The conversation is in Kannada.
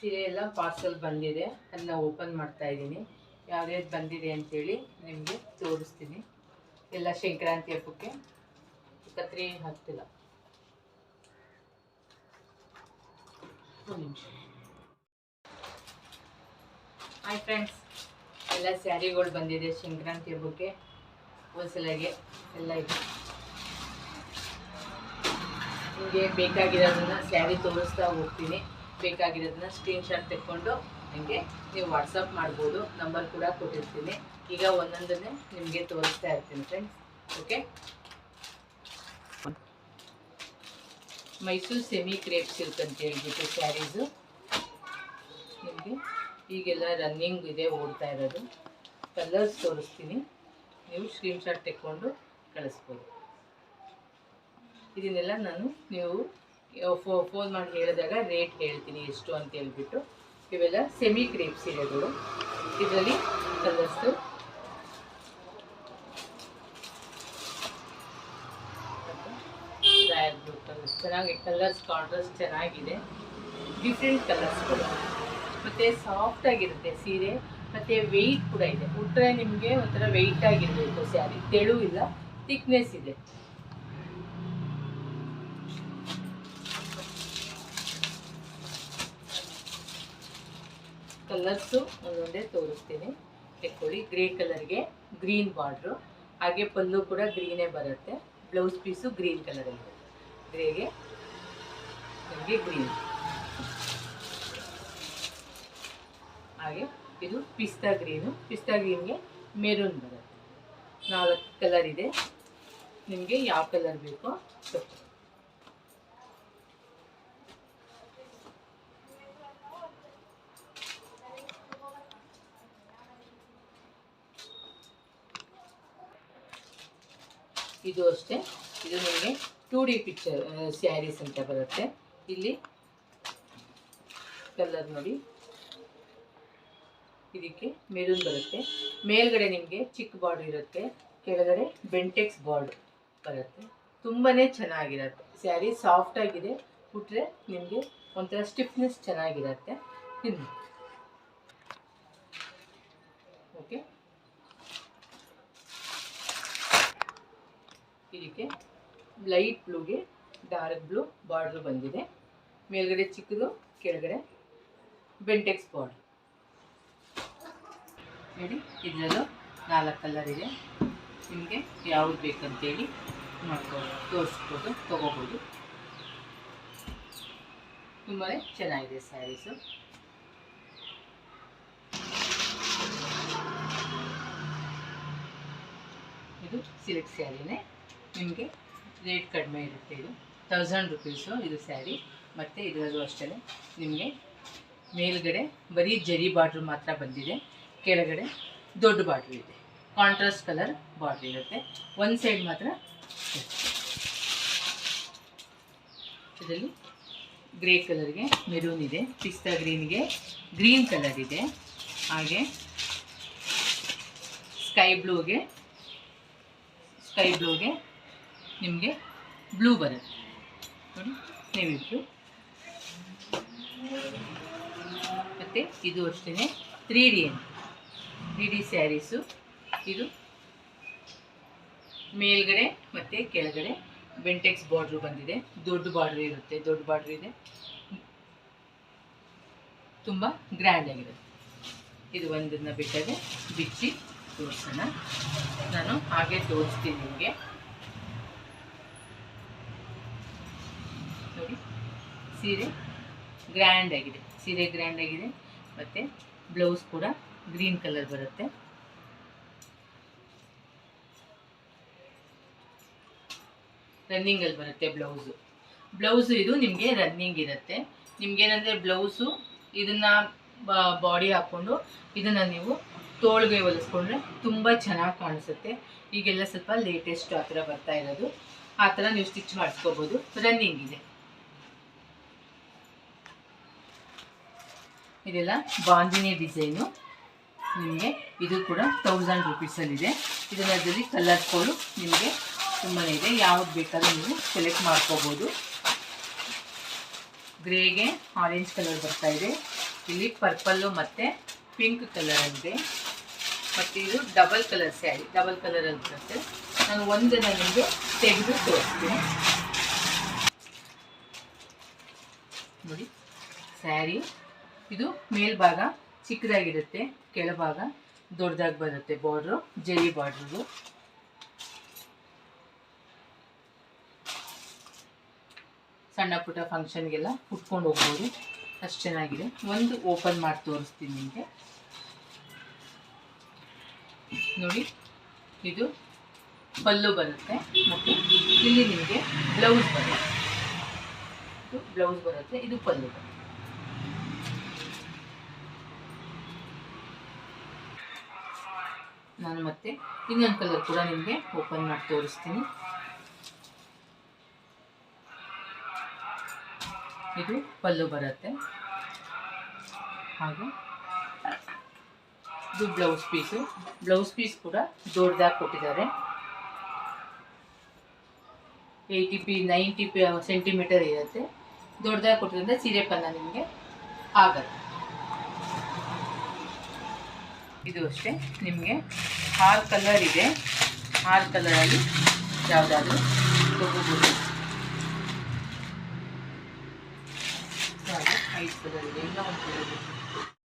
ಸೀರೆ ಎಲ್ಲ ಪಾರ್ಸಲ್ ಬಂದಿದೆ, ಅದನ್ನ ಓಪನ್ ಮಾಡ್ತಾ ಇದ್ದೀನಿ. ಯಾವ್ಯಾವ್ದು ಬಂದಿದೆ ಅಂತೇಳಿ ನಿಮಗೆ ತೋರಿಸ್ತೀನಿ. ಎಲ್ಲ ಸಂಕ್ರಾಂತಿ ಹಬ್ಬಕ್ಕೆ ಕತ್ರಿ ಹಾಕ್ತಿಲ್ಲ. ಒಂದು ನಿಮಿಷ. ಹಾಯ್ ಫ್ರೆಂಡ್ಸ್, ಎಲ್ಲ ಸ್ಯಾರಿಗಳು ಬಂದಿದೆ ಸಂಕ್ರಾಂತಿ ಹಬ್ಬಕ್ಕೆ ಹೋಲ್ಸೇಲಾಗೆ ಎಲ್ಲ ಇದೆ. ನಿಮಗೆ ಬೇಕಾಗಿರೋದನ್ನ ಸ್ಯಾರಿ ತೋರಿಸ್ತಾ ಹೋಗ್ತೀನಿ. ಬೇಕಾಗಿರೋದನ್ನ ಸ್ಕ್ರೀನ್ಶಾಟ್ ತೆಕ್ಕೊಂಡು ನನಗೆ ನೀವು ವಾಟ್ಸಪ್ ಮಾಡ್ಬೋದು. ನಂಬರ್ ಕೂಡ ಕೊಟ್ಟಿರ್ತೀನಿ. ಈಗ ಒಂದೊಂದನ್ನೇ ನಿಮಗೆ ತೋರಿಸ್ತಾ ಇರ್ತೀನಿ friends. Okay, Mysuru semi crepe silk ಅಂತ ಹೇಳ್ಬಿಟ್ಟು ಸ್ಯಾರೀಸು ನಿಮಗೆ ಈಗೆಲ್ಲ ರನ್ನಿಂಗ್ ಇದೆ, ಓಡ್ತಾ ಇರೋದು. ಕಲರ್ಸ್ ತೋರಿಸ್ತೀನಿ, ನೀವು ಸ್ಕ್ರೀನ್ಶಾಟ್ ತೆಕ್ಕೊಂಡು ಕಳಿಸ್ಬೋದು. ಇದನ್ನೆಲ್ಲ ನಾನು ನೀವು ಫೋನ್ ಮಾಡಿ ಹೇಳಿದಾಗ ರೇಟ್ ಹೇಳ್ತೀನಿ ಎಷ್ಟು ಅಂತ ಹೇಳ್ಬಿಟ್ಟು. ಇವೆಲ್ಲ ಸೆಮಿ ಕ್ರೇಪ್ ಸೀರೆಗಳು. ಇದರಲ್ಲಿ ಕಲರ್ಸು ರಾಯಲ್ ಬ್ಲೂ ಕಲರ್ಸ್ ಚೆನ್ನಾಗಿ, ಕಲರ್ಸ್ ಕಾಂಟ್ರಾಸ್ಟ್ ಚೆನ್ನಾಗಿದೆ. ಡಿಫ್ರೆಂಟ್ ಕಲರ್ಸ್ಗಳು ಮತ್ತು ಸಾಫ್ಟಾಗಿರುತ್ತೆ ಸೀರೆ, ಮತ್ತು ವೆಯ್ಟ್ ಕೂಡ ಇದೆ. ಉಟ್ಟರೆ ನಿಮಗೆ ಒಂಥರ ವೆಯ್ಟ್ ಆಗಿರಬೇಕು ಸ್ಯಾರಿ, ತೆಳು ಇಲ್ಲ, ಥಿಕ್ನೆಸ್ ಇದೆ. ಕಲರ್ಸು ಒಂದೊಂದೇ ತೋರಿಸ್ತೀನಿ, ತೆಕ್ಕೊಳ್ಳಿ. ಗ್ರೇ ಕಲರ್ಗೆ ಗ್ರೀನ್ ಬಾರ್ಡ್ರು, ಹಾಗೆ ಪಲ್ಲು ಕೂಡ ಗ್ರೀನೇ ಬರುತ್ತೆ. ಬ್ಲೌಸ್ ಪೀಸು ಗ್ರೀನ್ ಕಲರಲ್ಲಿ ಬರುತ್ತೆ. ಗ್ರೇಗೆ ನಮಗೆ ಗ್ರೀನ್, ಹಾಗೆ ಇದು ಪಿಸ್ತಾ ಗ್ರೀನು. ಪಿಸ್ತಾ ಗ್ರೀನ್ಗೆ ಮೆರೂನ್ ಬರುತ್ತೆ. 4 ಕಲರ್ ಇದೆ, ನಿಮಗೆ ಯಾವ ಕಲರ್ ಬೇಕೋ ತಪ್ಪು. ಇದು ಅಷ್ಟೇ, ಇದು ನಿಮಗೆ 2D ಪಿಕ್ಚರ್ ಸ್ಯಾರೀಸ್ ಅಂತ ಬರುತ್ತೆ. ಇಲ್ಲಿ ಕಲರ್ ನೋಡಿ, ಇದಕ್ಕೆ ಮೆರೂನ್ ಬರುತ್ತೆ. ಮೇಲ್ಗಡೆ ನಿಮಗೆ ಚಿಕ್ಕ ಬಾರ್ಡರ್ ಇರುತ್ತೆ, ಕೆಳಗಡೆ ಬೆಂಟೆಕ್ಸ್ ಬಾರ್ಡರ್ ಬರುತ್ತೆ. ತುಂಬಾ ಚೆನ್ನಾಗಿರುತ್ತೆ ಸ್ಯಾರಿ, ಸಾಫ್ಟಾಗಿದೆ. ಉಟ್ರೆ ನಿಮಗೆ ಒಂಥರ ಸ್ಟಿಫ್ನೆಸ್ ಚೆನ್ನಾಗಿರುತ್ತೆ. ಇನ್ನು ಓಕೆ, ಇದಕ್ಕೆ ಲೈಟ್ ಬ್ಲೂಗೆ ಡಾರ್ಕ್ ಬ್ಲೂ ಬಾರ್ಡ್ರ್ ಬಂದಿದೆ. ಮೇಲ್ಗಡೆ ಚಿಕ್ಕದು, ಕೆಳಗಡೆ ಬೆಂಟೆಕ್ಸ್ ಬಾರ್ಡ್ರ್ ನೋಡಿ. ಇದರಲ್ಲೂ 4 ಕಲರ್ ಇದೆ. ನಿಮಗೆ ಯಾವುದು ಬೇಕಂತೇಳಿ ಮಾಡ್ಬೋದು, ತೋರಿಸ್ಬೋದು, ತೊಗೋಬೋದು. ತುಂಬಾ ಚೆನ್ನಾಗಿದೆ ಸ್ಯಾರೀಸು. ಇದು ಸಿಲ್ಕ್ ಸ್ಯಾರಿನೇ, ನಿಮಗೆ ರೇಟ್ ಕಡಿಮೆ ಇರುತ್ತೆ. ಇದು 1000 ರುಪೀಸು ಇದು ಸ್ಯಾರಿ. ಮತ್ತು ಇದರಲ್ಲೂ ಅಷ್ಟೇ ನಿಮಗೆ ಮೇಲ್ಗಡೆ ಬರೀ ಜರಿ ಬಾರ್ಡ್ರ್ ಮಾತ್ರ ಬಂದಿದೆ, ಕೆಳಗಡೆ ದೊಡ್ಡ ಬಾರ್ಡ್ರ್ ಇದೆ. ಕಾಂಟ್ರಾಸ್ಟ್ ಕಲರ್ ಬಾರ್ಡ್ರ್ ಇರುತ್ತೆ, ಒಂದು ಸೈಡ್ ಮಾತ್ರ. ಇದರಲ್ಲಿ ಗ್ರೇ ಕಲರ್ಗೆ ಮೆರೂನ್ ಇದೆ, ಪಿಸ್ತಾ ಗ್ರೀನ್ಗೆ ಗ್ರೀನ್ ಕಲರ್ ಇದೆ, ಹಾಗೆ ಸ್ಕೈ ಬ್ಲೂಗೆ ನಿಮಗೆ ಬ್ಲೂ ಬರುತ್ತೆ ನೋಡಿ, ನೇವಿ ಬ್ಲೂ. ಮತ್ತು ಇದು ಅಷ್ಟೇ 3D ಸ್ಯಾರೀಸು. ಇದು ಮೇಲ್ಗಡೆ ಮತ್ತು ಕೆಳಗಡೆ ಬೆಂಟೆಕ್ಸ್ ಬಾರ್ಡ್ರು ಬಂದಿದೆ. ದೊಡ್ಡ ಬಾರ್ಡ್ರ್ ಇರುತ್ತೆ, ದೊಡ್ಡ ಬಾರ್ಡ್ರ್ ಇದೆ, ತುಂಬ ಗ್ರ್ಯಾಂಡ್ ಆಗಿರುತ್ತೆ. ಇದು ಒಂದನ್ನು ಬಿಟ್ಟರೆ ಬಿಚ್ಚಿ ತೋರಿಸೋಣ. ನಾನು ಹಾಗೆ ತೋರಿಸ್ತೀನಿ ನಿಮಗೆ ನೋಡಿ. ಸೀರೆ ಗ್ರ್ಯಾಂಡ್ ಆಗಿದೆ, ಮತ್ತು ಬ್ಲೌಸ್ ಕೂಡ ಗ್ರೀನ್ ಕಲರ್ ಬರುತ್ತೆ. ರನ್ನಿಂಗಲ್ಲಿ ಬರುತ್ತೆ ಬ್ಲೌಸು ಇದು ನಿಮಗೆ ರನ್ನಿಂಗ್ ಇರುತ್ತೆ. ನಿಮ್ಗೇನಂದರೆ ಬ್ಲೌಸು ಇದನ್ನು ಬಾಡಿ ಹಾಕ್ಕೊಂಡು ಇದನ್ನು ನೀವು ತೋಳಿಗೆ ಹೊಲಿಸ್ಕೊಂಡ್ರೆ ತುಂಬ ಚೆನ್ನಾಗಿ ಕಾಣಿಸುತ್ತೆ. ಈಗೆಲ್ಲ ಸ್ವಲ್ಪ ಲೇಟೆಸ್ಟ್ ಆ ಥರ ಬರ್ತಾ ಇರೋದು, ಆ ಥರ ನೀವು ಸ್ಟಿಚ್ ಮಾಡಿಸ್ಕೋಬೋದು. ರನ್ನಿಂಗ್ ಇದೆ. ಇದೆಲ್ಲ ಬಾಂದಿನಿ ಡಿಸೈನು. ನಿಮಗೆ ಇದು ಕೂಡ 1000 ರುಪೀಸಲ್ಲಿದೆ. ಇದರಲ್ಲಿ ಕಲರ್ಸ್ಗಳು ನಿಮಗೆ ತುಂಬಾ ಇದೆ, ಯಾವ್ದು ಬೇಕಾದ್ರೂ ನೀವು ಸೆಲೆಕ್ಟ್ ಮಾಡ್ಕೋಬೋದು. ಗ್ರೇಗೆ ಆರೆಂಜ್ ಕಲರ್ ಬರ್ತಾ ಇದೆ, ಇಲ್ಲಿ ಪರ್ಪಲ್ಲು ಮತ್ತು ಪಿಂಕ್ ಕಲರ್ ಇದೆ, ಮತ್ತು ಇದು ಡಬಲ್ ಕಲರ್ ಸ್ಯಾರಿ, ಡಬಲ್ ಕಲರಲ್ಲಿ ಬರುತ್ತೆ. ನಾನು ಒಂದನ್ನು ನಿಮಗೆ ತೆಗೆದು ತೋರಿಸ್ತೀನಿ ನೋಡಿ. ಸ್ಯಾರಿ ಇದು ಮೇಲ್ಭಾಗ ಚಿಕ್ಕದಾಗಿರುತ್ತೆ, ಕೆಳಭಾಗ ದೊಡ್ಡದಾಗಿ ಬರುತ್ತೆ. ಬಾರ್ಡ್ರು ಜರಿ ಬಾರ್ಡ್ರು. ಸಣ್ಣ ಪುಟ್ಟ ಫಂಕ್ಷನ್ಗೆಲ್ಲ ಉಟ್ಕೊಂಡು ಹೋಗ್ಬೋದು, ಅಷ್ಟು ಚೆನ್ನಾಗಿದೆ. ಒಂದು ಓಪನ್ ಮಾಡಿ ತೋರಿಸ್ತೀನಿ ನಿಮಗೆ ನೋಡಿ. ಇದು ಪಲ್ಲು ಬರುತ್ತೆ ಮತ್ತು ಇಲ್ಲಿ ನಿಮಗೆ ಬ್ಲೌಸ್ ಬರುತ್ತೆ. ಇದು ಬ್ಲೌಸ್ ಬರುತ್ತೆ, ಇದು ಪಲ್ಲು ಬರುತ್ತೆ. ನಾನು ಮತ್ತೆ ಇನ್ನೊಂದು ಕಲರ್ ಕೂಡ ನಿಮಗೆ ಓಪನ್ ಮಾಡಿ ತೋರಿಸ್ತೀನಿ. ಇದು ಪಲ್ಲು ಬರುತ್ತೆ, ಹಾಗೆ ಇದು ಬ್ಲೌಸ್ ಪೀಸು. ಬ್ಲೌಸ್ ಪೀಸ್ ಕೂಡ ದೊಡ್ಡದಾಗಿ ಕೊಟ್ಟಿದ್ದಾರೆ, 90 ಸೆಂಟಿಮೀಟರ್ ಇರುತ್ತೆ. ದೊಡ್ಡದಾಗಿ ಕೊಟ್ಟಿರೋದ್ರಿಂದ ಸೀರೆ ಪನ್ನ ನಿಮಗೆ ಆಗತ್ತೆ. ಇದು ಅಷ್ಟೇ, ನಿಮಗೆ 6 ಕಲರ್ ಇದೆ, 6 ಕಲರಲ್ಲಿ ಯಾವುದಾದ್ರೂ ತಗೋಬೋದು. 5 ಕಲರ್ ಇದೆ, ಇಲ್ಲ ಒಂದು ಕಲರ್